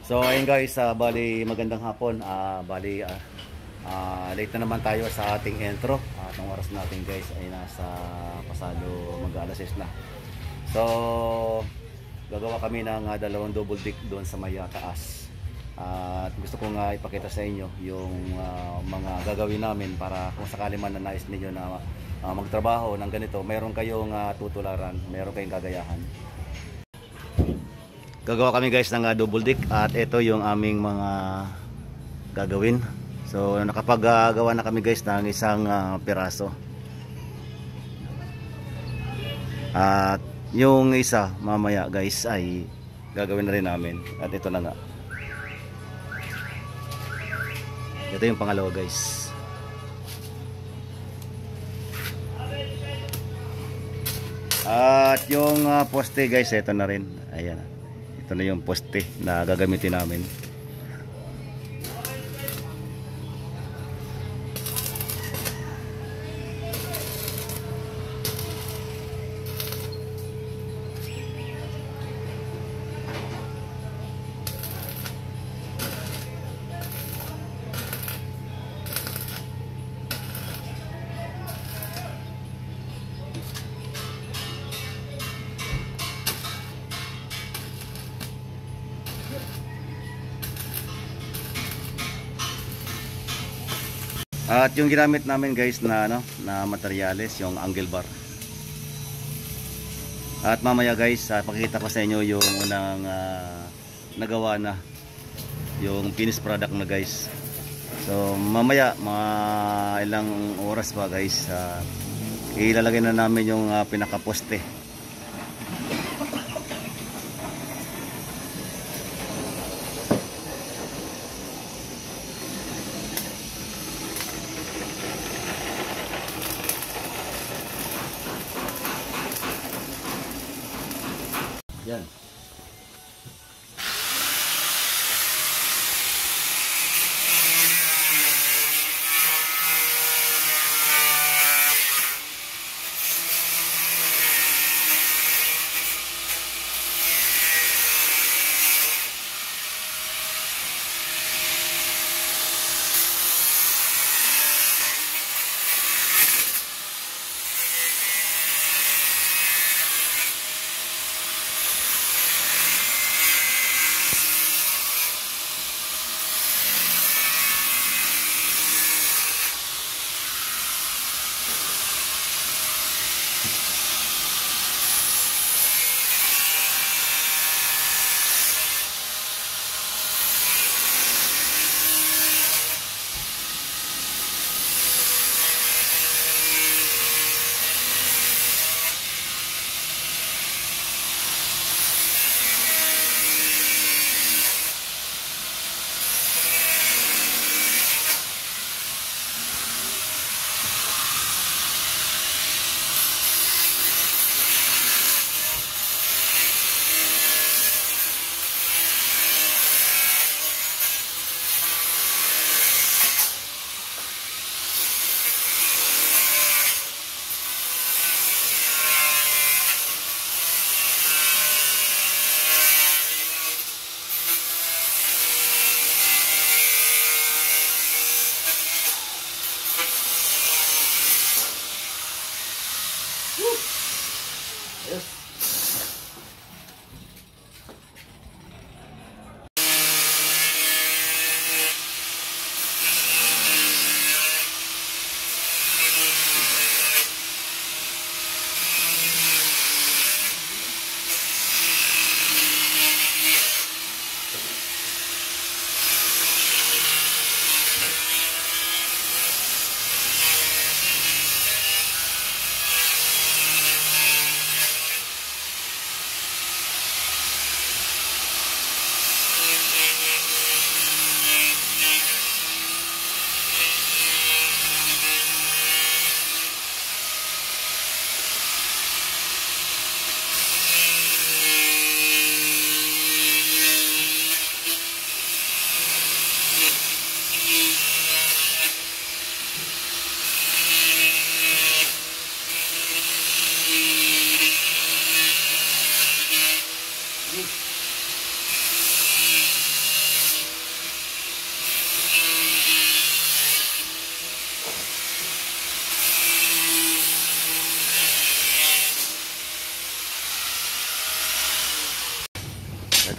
So ayun guys, bali magandang hapon. Late na naman tayo sa ating intro. At ang oras natin guys ay nasa pasado mag-alas 6 na. So gagawa kami ng dalawang double deck doon sa may taas. At gusto ko nga ipakita sa inyo yung mga gagawin namin para kung sakali man na nais ninyo na magtrabaho ng ganito, mayroon kayong tutularan, mayroon kayong kagayahan. Gagawa kami guys ng double deck at ito yung aming mga gagawin. So nakapagawa na kami guys ng isang piraso. At yung isa mamaya guys ay gagawin na rin namin. At ito na nga. Ito yung pangalawa guys. At yung poste guys, ito na rin. Ayan. Ito na yung poste na gagamitin namin. At yung ginamit namin guys na na materyales, yung angle bar. At mamaya guys, pakikita ko sa inyo yung unang nagawa na, yung finished product na guys. So mamaya mga ilang oras pa guys, ilalagay na namin yung pinaka-poste. Yan.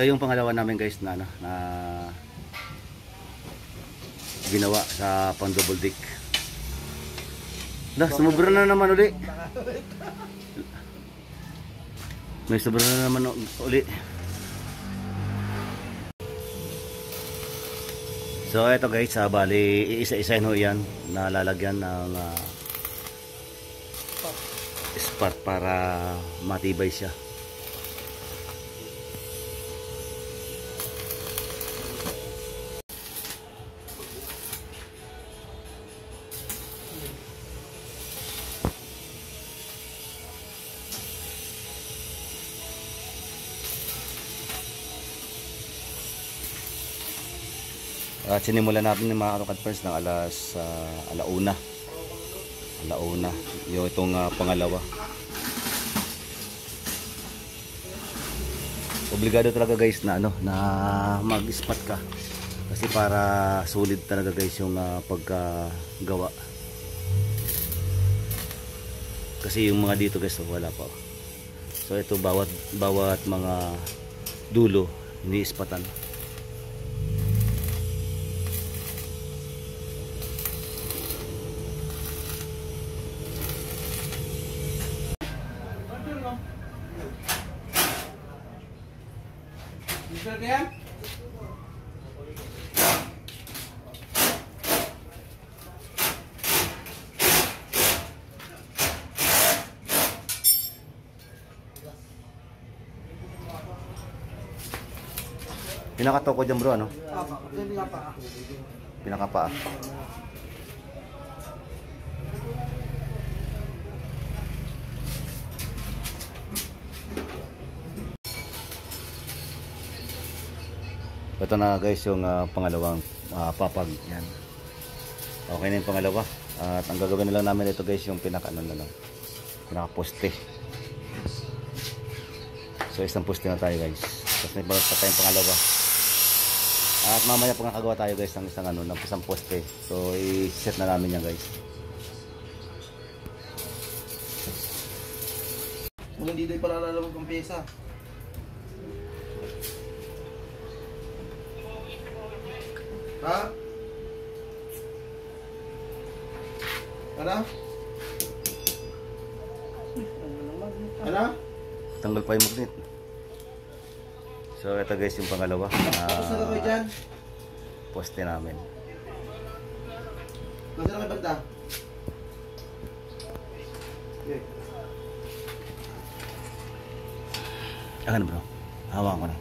Ito yung pangalawa namin guys na, ano, na ginawa sa pang double deck. Sumubra na naman uli. May sobra na naman uli. So ito guys, bali iisa-isahin ho yan na lalagyan ng spot para matibay siya. At sinimulan natin ng mga kadpers ng alauna. Yung itong pangalawa. Obligado talaga guys na ano na mag-spot ka. Kasi para solid talaga guys yung pagkagawa. Kasi yung mga dito guys wala pa. So ito bawat mga dulo ini-spatan. Pinakatoko dyan bro, ano? Pinakapaa. Ito na guys yung pangalawang papag. Yan. Okay na yung pangalawa. At ang gagawin na lang namin ito guys yung pinaka-poste. So isang poste na tayo guys. Tapos may balat pa tayong pangalawa. At mamaya pagkakagawa tayo guys ng isang poste. So i-set na namin yan guys. Kung hindi do'y palalalabog ang pyesa. Ha? Ano? Ano? Tanggal pa yung magnet. So ito guys yung pangalawa. Basta na kayo dyan? Poste namin. Basta na kayo banda? Okay. Ayan bro. Hawakan ko na.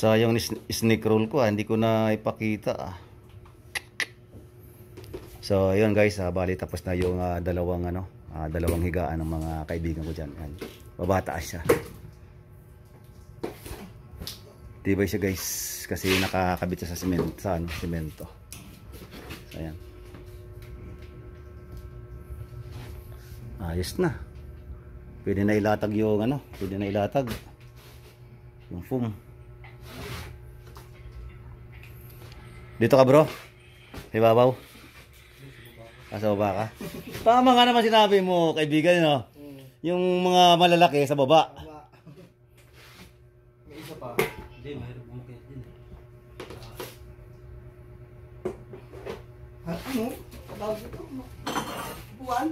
Sayang snake roll ko, hindi ko na ipakita. So ayun guys, bali tapos na yung dalawang higaan ng mga kaibigan ko diyan. Yan. Babataas siya. Tibay siya guys kasi nakakabit siya sa semento. So ayan. Ayos na. Pwede na ilatag yung yung foam. Dito ka bro? Ibabaw? Sa baba ka? Tama nga naman sinabi mo kaibigan, no? Yung mga malalaki sa baba. May isa pa. Hindi, mayroon bumakit din. Ano? Tawag ito? Buwan?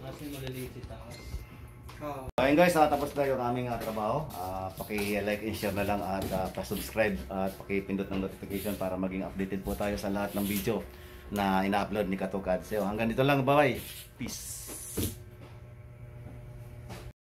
Kasi maliliit si taas. Ayun guys, tapos na yung aming trabaho. Paki-like and share na lang at pa-subscribe at paki-pindot ng notification para maging updated po tayo sa lahat ng video na ina-upload ni Katokad. So hanggang dito lang, bye-bye. Peace.